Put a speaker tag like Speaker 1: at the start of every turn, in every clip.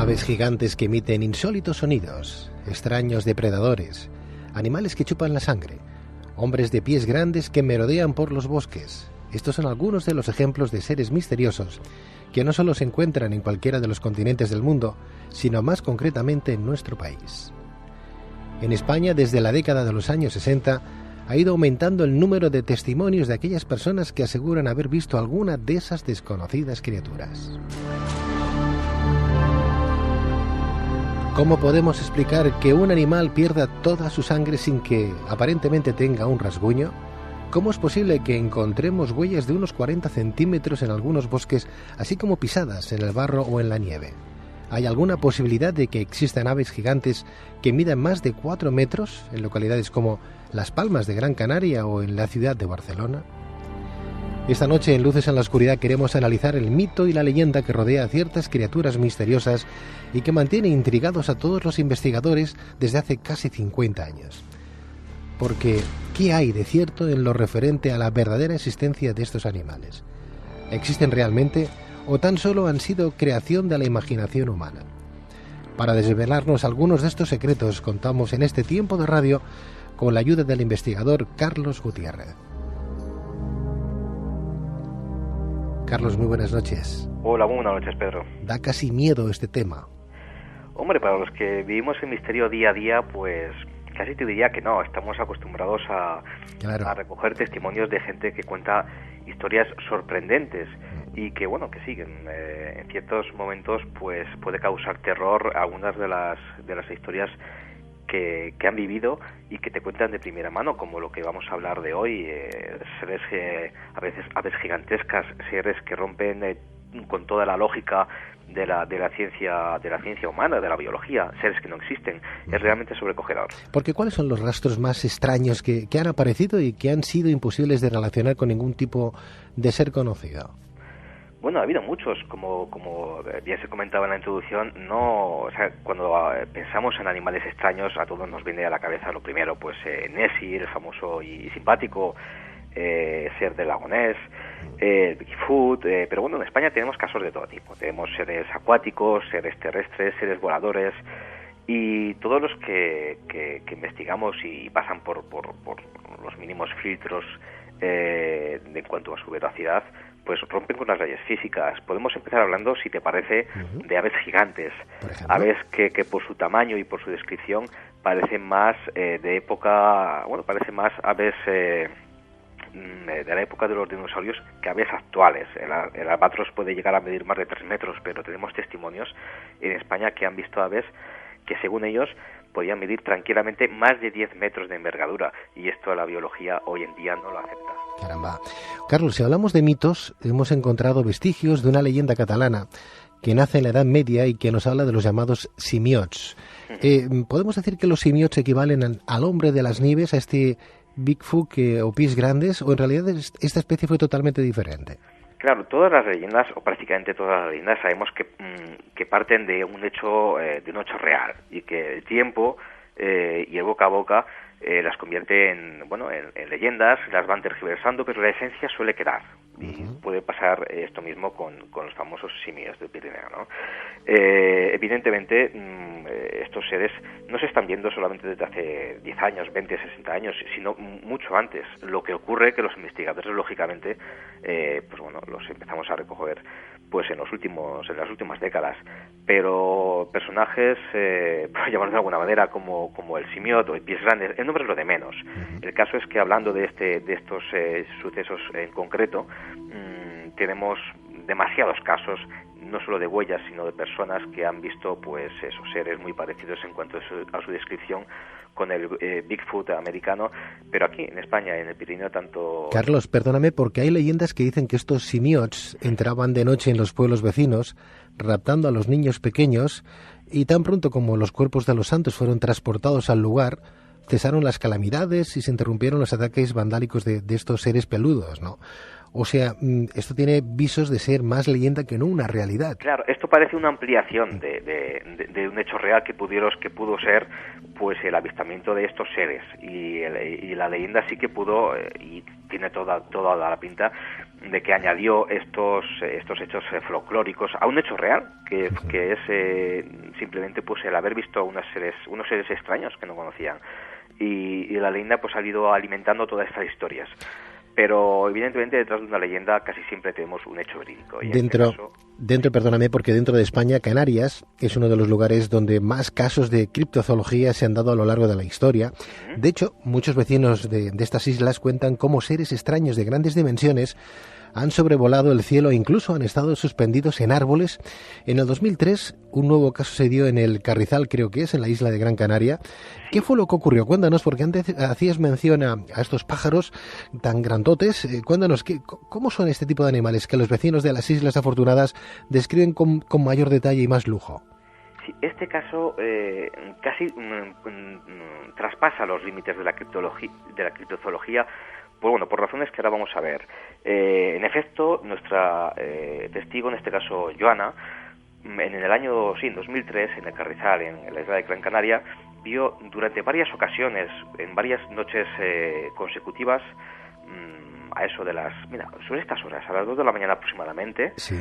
Speaker 1: Aves gigantes que emiten insólitos sonidos, extraños depredadores, animales que chupan la sangre, hombres de pies grandes que merodean por los bosques. Estos son algunos de los ejemplos de seres misteriosos que no solo se encuentran en cualquiera de los continentes del mundo, sino más concretamente en nuestro país. En España, desde la década de los años 60, ha ido aumentando el número de testimonios de aquellas personas que aseguran haber visto alguna de esas desconocidas criaturas. ¿Cómo podemos explicar que un animal pierda toda su sangre sin que aparentemente tenga un rasguño? ¿Cómo es posible que encontremos huellas de unos 40 centímetros en algunos bosques, así como pisadas en el barro o en la nieve? ¿Hay alguna posibilidad de que existan aves gigantes que midan más de 4 metros en localidades como Las Palmas de Gran Canaria o en la ciudad de Barcelona? Esta noche en Luces en la Oscuridad queremos analizar el mito y la leyenda que rodea a ciertas criaturas misteriosas y que mantiene intrigados a todos los investigadores desde hace casi 50 años. Porque, ¿qué hay de cierto en lo referente a la verdadera existencia de estos animales? ¿Existen realmente o tan solo han sido creación de la imaginación humana? Para desvelarnos algunos de estos secretos contamos en este tiempo de radio con la ayuda del investigador Carlos Gutiérrez. Carlos, muy buenas noches.
Speaker 2: Hola, muy buenas noches, Pedro.
Speaker 1: Da casi miedo este tema.
Speaker 2: Hombre, para los que vivimos el misterio día a día, pues casi te diría que no. Estamos acostumbrados a recoger testimonios de gente que cuenta historias sorprendentes y que, bueno, que siguen. En ciertos momentos, pues puede causar terror algunas de las historias que han vivido y que te cuentan de primera mano, como lo que vamos a hablar de hoy, seres a veces aves gigantescas, seres que rompen con toda la lógica de la ciencia humana, de la biología, seres que no existen. Es realmente sobrecogedor.
Speaker 1: Porque ¿cuáles son los rastros más extraños que han aparecido y que han sido imposibles de relacionar con ningún tipo de ser conocido?
Speaker 2: Bueno, ha habido muchos, como bien se comentaba en la introducción, cuando pensamos en animales extraños, a todos nos viene a la cabeza lo primero, pues Nessie, el famoso y simpático ser del lago Ness, Bigfoot, pero bueno, en España tenemos casos de todo tipo. Tenemos seres acuáticos, seres terrestres, seres voladores, y todos los que investigamos y pasan por los mínimos filtros en cuanto a su veracidad, pues rompen con las leyes físicas. Podemos empezar hablando, si te parece, de aves gigantes, aves que por su tamaño y por su descripción parecen más de época, parecen más aves de la época de los dinosaurios que aves actuales. El albatros puede llegar a medir más de 3 metros, pero tenemos testimonios en España que han visto aves que, según ellos, podían medir tranquilamente más de 10 metros de envergadura, y esto la biología hoy en día no lo acepta.
Speaker 1: Caramba. Carlos, si hablamos de mitos, hemos encontrado vestigios de una leyenda catalana que nace en la Edad Media y que nos habla de los llamados simiots. ¿Podemos decir que los simiots equivalen al hombre de las nieves, a este Bigfoot o pies grandes, o en realidad esta especie fue totalmente diferente?
Speaker 2: Claro, todas las leyendas, o prácticamente todas las leyendas, sabemos que parten de un hecho real, y que el tiempo y el boca a boca las convierte en leyendas, las van tergiversando, pero la esencia suele quedar. Y puede pasar esto mismo con los famosos simios del Pirineo, ¿no? Evidentemente, estos seres no se están viendo solamente desde hace 10 años, 20, 60 años, sino mucho antes. Lo que ocurre es que los investigadores, lógicamente, los empezamos a recoger pues en las últimas décadas. Pero personajes, por llamarlo de alguna manera, como el simiot o el pies grandes, el nombre es lo de menos. El caso es que, hablando de estos sucesos en concreto, tenemos demasiados casos, no solo de huellas, sino de personas que han visto pues esos seres muy parecidos en cuanto a su descripción con el Bigfoot americano, pero aquí en España, en el Pirineo, tanto...
Speaker 1: Carlos, perdóname, porque hay leyendas que dicen que estos simiots entraban de noche en los pueblos vecinos, raptando a los niños pequeños, y tan pronto como los cuerpos de los santos fueron transportados al lugar, cesaron las calamidades y se interrumpieron los ataques vandálicos de estos seres peludos, ¿no? O sea, esto tiene visos de ser más leyenda que no una realidad.
Speaker 2: Claro, esto parece una ampliación de un hecho real que pudo ser pues el avistamiento de estos seres, y la leyenda sí que pudo, y tiene toda la pinta de que añadió estos hechos folclóricos a un hecho real, que es simplemente pues el haber visto unos seres extraños que no conocían, y la leyenda pues ha ido alimentando todas estas historias. Pero evidentemente detrás de una leyenda casi siempre tenemos un hecho verídico. Y
Speaker 1: perdóname, porque dentro de España, Canarias es uno de los lugares donde más casos de criptozoología se han dado a lo largo de la historia. De hecho, muchos vecinos de estas islas cuentan cómo seres extraños de grandes dimensiones han sobrevolado el cielo e incluso han estado suspendidos en árboles. En el 2003, un nuevo caso se dio en el Carrizal, creo que es, en la isla de Gran Canaria. ¿Qué fue lo que ocurrió? Cuéntanos, porque antes hacías mención a estos pájaros tan grandotes. Cuéntanos, ¿cómo son este tipo de animales que los vecinos de las Islas Afortunadas describen con mayor detalle y más lujo?
Speaker 2: Sí, este caso casi traspasa los límites de la criptozoología, por razones que ahora vamos a ver. En efecto, nuestra testigo, en este caso Joana, en el año 2003, en el Carrizal, en la isla de Gran Canaria, vio durante varias ocasiones, en varias noches consecutivas, a eso de sobre estas horas, a las 2 de la mañana aproximadamente,
Speaker 1: sí,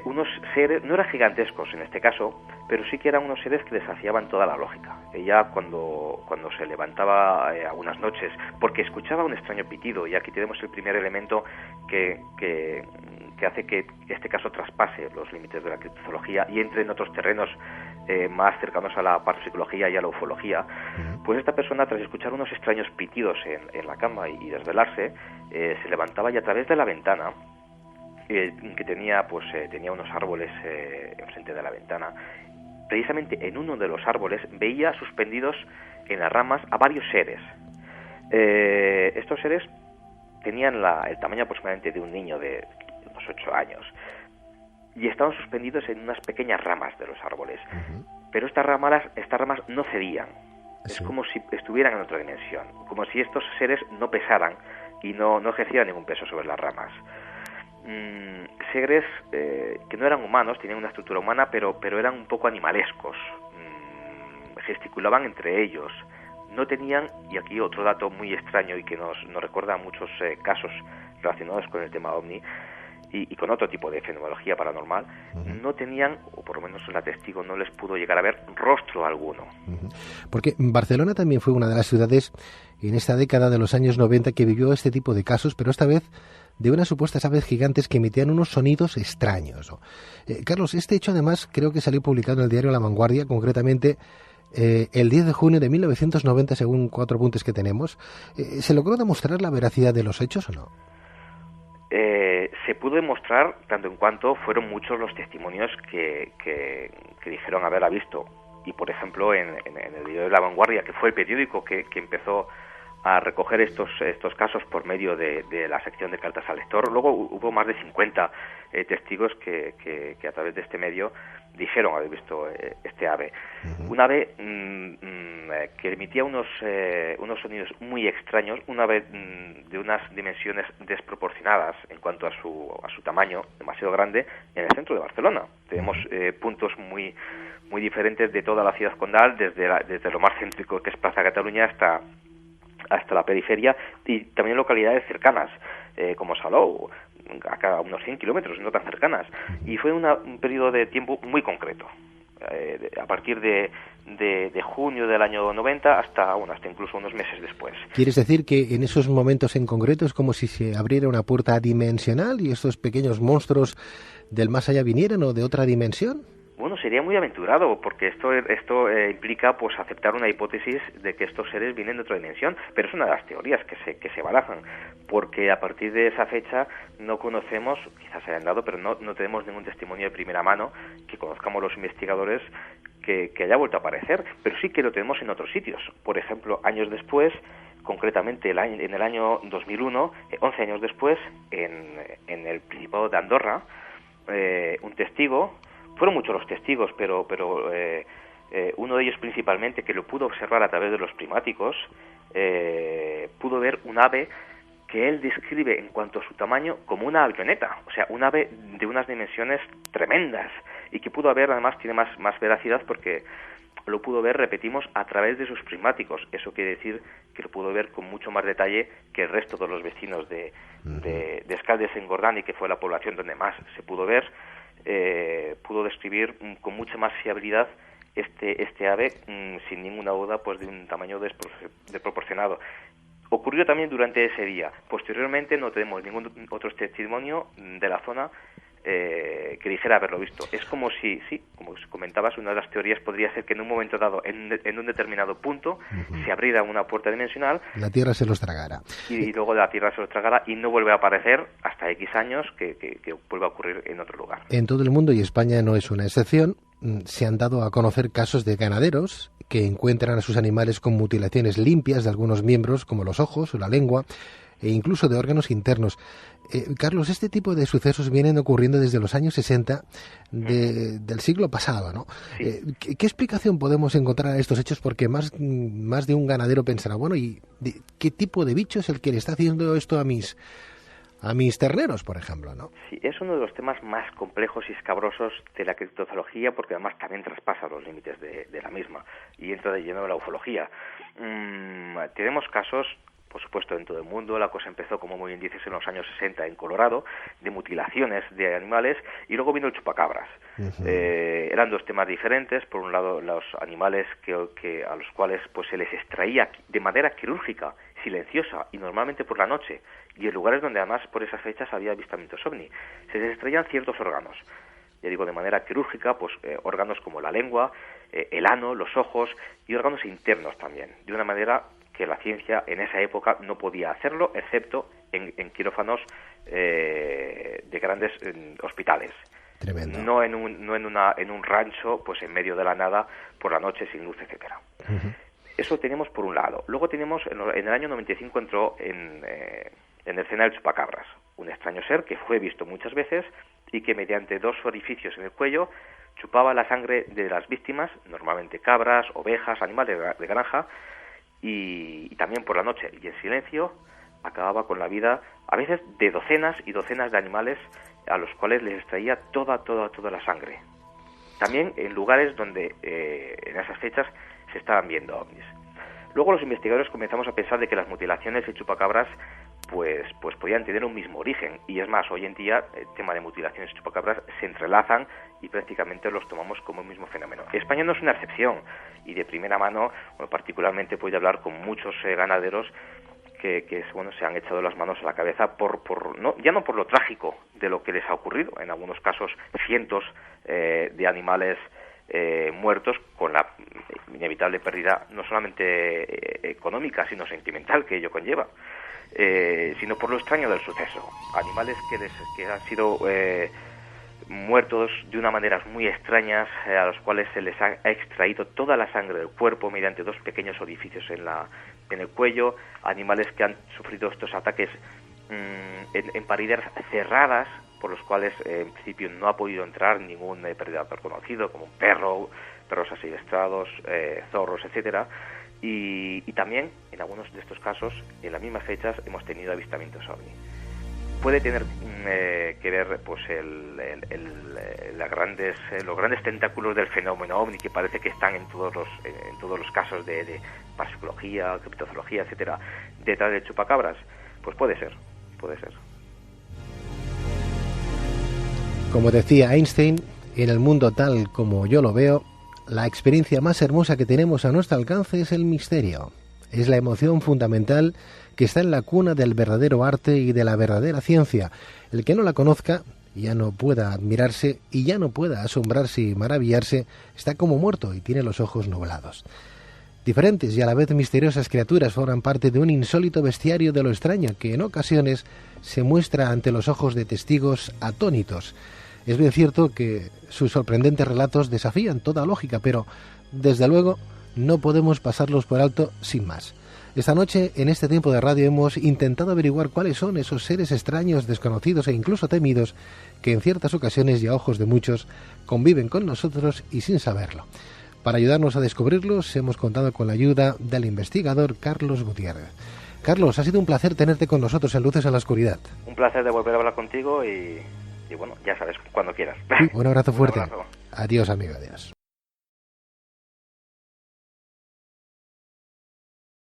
Speaker 2: unos seres, no eran gigantescos en este caso, pero sí que eran unos seres que desafiaban toda la lógica. Ella cuando se levantaba algunas noches, porque escuchaba un extraño pitido, y aquí tenemos el primer elemento que hace que este caso traspase los límites de la criptozoología y entre en otros terrenos más cercanos a la parapsicología y a la ufología. Pues esta persona, tras escuchar unos extraños pitidos en la cama y desvelarse, se levantaba, y a través de la ventana, que tenía unos árboles enfrente de la ventana, precisamente en uno de los árboles veía suspendidos en las ramas a varios seres. Estos seres tenían el tamaño aproximadamente de un niño de unos 8 años, y estaban suspendidos en unas pequeñas ramas de los árboles. Pero estas ramas no cedían. Sí. Es como si estuvieran en otra dimensión, como si estos seres no pesaran y no ejercieran ningún peso sobre las ramas. Seres que no eran humanos, tenían una estructura humana, pero eran un poco animalescos. Gesticulaban entre ellos. No tenían, y aquí otro dato muy extraño y que nos recuerda a muchos casos relacionados con el tema OVNI y con otro tipo de fenomenología paranormal, no tenían, o por lo menos la testigo no les pudo llegar a ver rostro alguno.
Speaker 1: Porque Barcelona también fue una de las ciudades en esta década de los años 90 que vivió este tipo de casos, pero esta vez de unas supuestas aves gigantes que emitían unos sonidos extraños. Carlos, este hecho además creo que salió publicado en el diario La Vanguardia, concretamente el 10 de junio de 1990, según 4 apuntes que tenemos. ¿Se logró demostrar la veracidad de los hechos o no?
Speaker 2: Se pudo demostrar tanto en cuanto fueron muchos los testimonios que dijeron haberla visto. Y, por ejemplo, en el diario de La Vanguardia, que fue el periódico que empezó a recoger estos casos por medio de la sección de cartas al lector, luego hubo más de 50 testigos que a través de este medio dijeron haber visto este ave. Un ave que emitía unos sonidos muy extraños, un ave de unas dimensiones desproporcionadas en cuanto a su tamaño, demasiado grande, en el centro de Barcelona. Tenemos puntos muy diferentes de toda la ciudad condal, desde lo más céntrico, que es Plaza Cataluña, hasta la periferia, y también localidades cercanas, como Salou, a cada unos 100 kilómetros, no tan cercanas. Y fue un periodo de tiempo muy concreto, a partir de junio del año 90 hasta incluso unos meses después.
Speaker 1: ¿Quieres decir que en esos momentos en concreto es como si se abriera una puerta dimensional y estos pequeños monstruos del más allá vinieran, o de otra dimensión?
Speaker 2: Bueno, sería muy aventurado, porque esto implica pues aceptar una hipótesis de que estos seres vienen de otra dimensión, pero es una de las teorías que se barajan, porque a partir de esa fecha no conocemos, quizás se hayan dado, pero no tenemos ningún testimonio de primera mano que conozcamos los investigadores que haya vuelto a aparecer, pero sí que lo tenemos en otros sitios. Por ejemplo, años después, concretamente en el año 2001, 11 años después, en el Principado de Andorra, un testigo. Fueron muchos los testigos, pero uno de ellos principalmente, que lo pudo observar a través de los prismáticos, pudo ver un ave que él describe en cuanto a su tamaño como una avioneta, o sea, un ave de unas dimensiones tremendas, y que pudo haber, además tiene más veracidad porque lo pudo ver, repetimos, a través de sus prismáticos. Eso quiere decir que lo pudo ver con mucho más detalle que el resto de los vecinos de Escaldes-Engordany, que fue la población donde más se pudo ver. Pudo describir con mucha más fiabilidad este ave, sin ninguna duda, pues de un tamaño desproporcionado. Ocurrió también durante ese día. Posteriormente no tenemos ningún otro testimonio de la zona que dijera haberlo visto. Es como si, sí, como comentabas, una de las teorías podría ser que en un momento dado, en un determinado punto, se abriera una puerta dimensional.
Speaker 1: La Tierra se los tragara.
Speaker 2: Y luego la Tierra se los tragara y no vuelve a aparecer hasta X años que vuelva a ocurrir en otro lugar.
Speaker 1: En todo el mundo, y España no es una excepción, se han dado a conocer casos de ganaderos que encuentran a sus animales con mutilaciones limpias de algunos miembros, como los ojos o la lengua, e incluso de órganos internos. Carlos, este tipo de sucesos vienen ocurriendo desde los años 60 del siglo pasado, ¿no?
Speaker 2: Sí.
Speaker 1: ¿Qué explicación podemos encontrar a estos hechos? Porque más de un ganadero pensará, bueno, ¿y qué tipo de bicho es el que le está haciendo esto a mis terneros, por ejemplo, ¿no?
Speaker 2: Sí, es uno de los temas más complejos y escabrosos de la criptozoología, porque además también traspasa los límites de la misma y entra de lleno de la ufología. Tenemos casos, por supuesto, en todo el mundo. La cosa empezó, como muy bien dices, en los años 60 en Colorado, de mutilaciones de animales, y luego vino el chupacabras. Eran dos temas diferentes. Por un lado, los animales que a los cuales pues se les extraía de manera quirúrgica, silenciosa y normalmente por la noche, y en lugares donde además por esas fechas había avistamientos ovni, se les extraían ciertos órganos. Ya digo, de manera quirúrgica, pues órganos como la lengua, el ano, los ojos y órganos internos también, de una manera que la ciencia en esa época no podía hacerlo, excepto en quirófanos de grandes hospitales.
Speaker 1: Tremendo.
Speaker 2: No en un rancho, pues en medio de la nada, por la noche, sin luz, etcétera. Eso tenemos por un lado. Luego tenemos, en el año 95 entró en escena el chupacabras, un extraño ser que fue visto muchas veces y que mediante dos orificios en el cuello chupaba la sangre de las víctimas, normalmente cabras, ovejas, animales de granja, y también por la noche y en silencio acababa con la vida a veces de docenas y docenas de animales a los cuales les extraía toda la sangre. También en lugares donde en esas fechas se estaban viendo ovnis. Luego los investigadores comenzamos a pensar de que las mutilaciones y chupacabras pues podían tener un mismo origen, y es más, hoy en día el tema de mutilaciones y chupacabras se entrelazan y prácticamente los tomamos como un mismo fenómeno. España no es una excepción, y de primera mano, particularmente puedo hablar con muchos ganaderos que se han echado las manos a la cabeza ya no por lo trágico de lo que les ha ocurrido, en algunos casos cientos de animales muertos, con la inevitable pérdida no solamente económica sino sentimental que ello conlleva, sino por lo extraño del suceso. Animales que han sido muertos de una manera muy extrañas, a los cuales se les ha extraído toda la sangre del cuerpo mediante dos pequeños orificios en el cuello, animales que han sufrido estos ataques en paredes cerradas, por los cuales en principio no ha podido entrar ningún predador conocido, como perros asilvestrados, zorros, etcétera. Y también, en algunos de estos casos, en las mismas fechas, hemos tenido avistamientos ovni. Puede tener que ver pues los grandes tentáculos del fenómeno ovni, que parece que están en todos los casos de parapsicología, criptozoología, etcétera, detrás de chupacabras. Pues puede ser.
Speaker 1: Como decía Einstein, en el mundo tal como yo lo veo, la experiencia más hermosa que tenemos a nuestro alcance es el misterio. Es la emoción fundamental que está en la cuna del verdadero arte y de la verdadera ciencia. El que no la conozca, ya no pueda admirarse y ya no pueda asombrarse y maravillarse, está como muerto y tiene los ojos nublados. Diferentes y a la vez misteriosas criaturas forman parte de un insólito bestiario de lo extraño que en ocasiones se muestra ante los ojos de testigos atónitos. Es bien cierto que sus sorprendentes relatos desafían toda lógica, pero desde luego no podemos pasarlos por alto sin más. Esta noche, en este tiempo de radio, hemos intentado averiguar cuáles son esos seres extraños, desconocidos e incluso temidos que en ciertas ocasiones y a ojos de muchos conviven con nosotros y sin saberlo. Para ayudarnos a descubrirlos, hemos contado con la ayuda del investigador Carlos Gutiérrez. Carlos, ha sido un placer tenerte con nosotros en Luces a la Oscuridad.
Speaker 2: Un placer de volver a hablar contigo y bueno, ya sabes, cuando quieras.
Speaker 1: Un abrazo fuerte.
Speaker 2: Un abrazo.
Speaker 1: Adiós, amigo, adiós.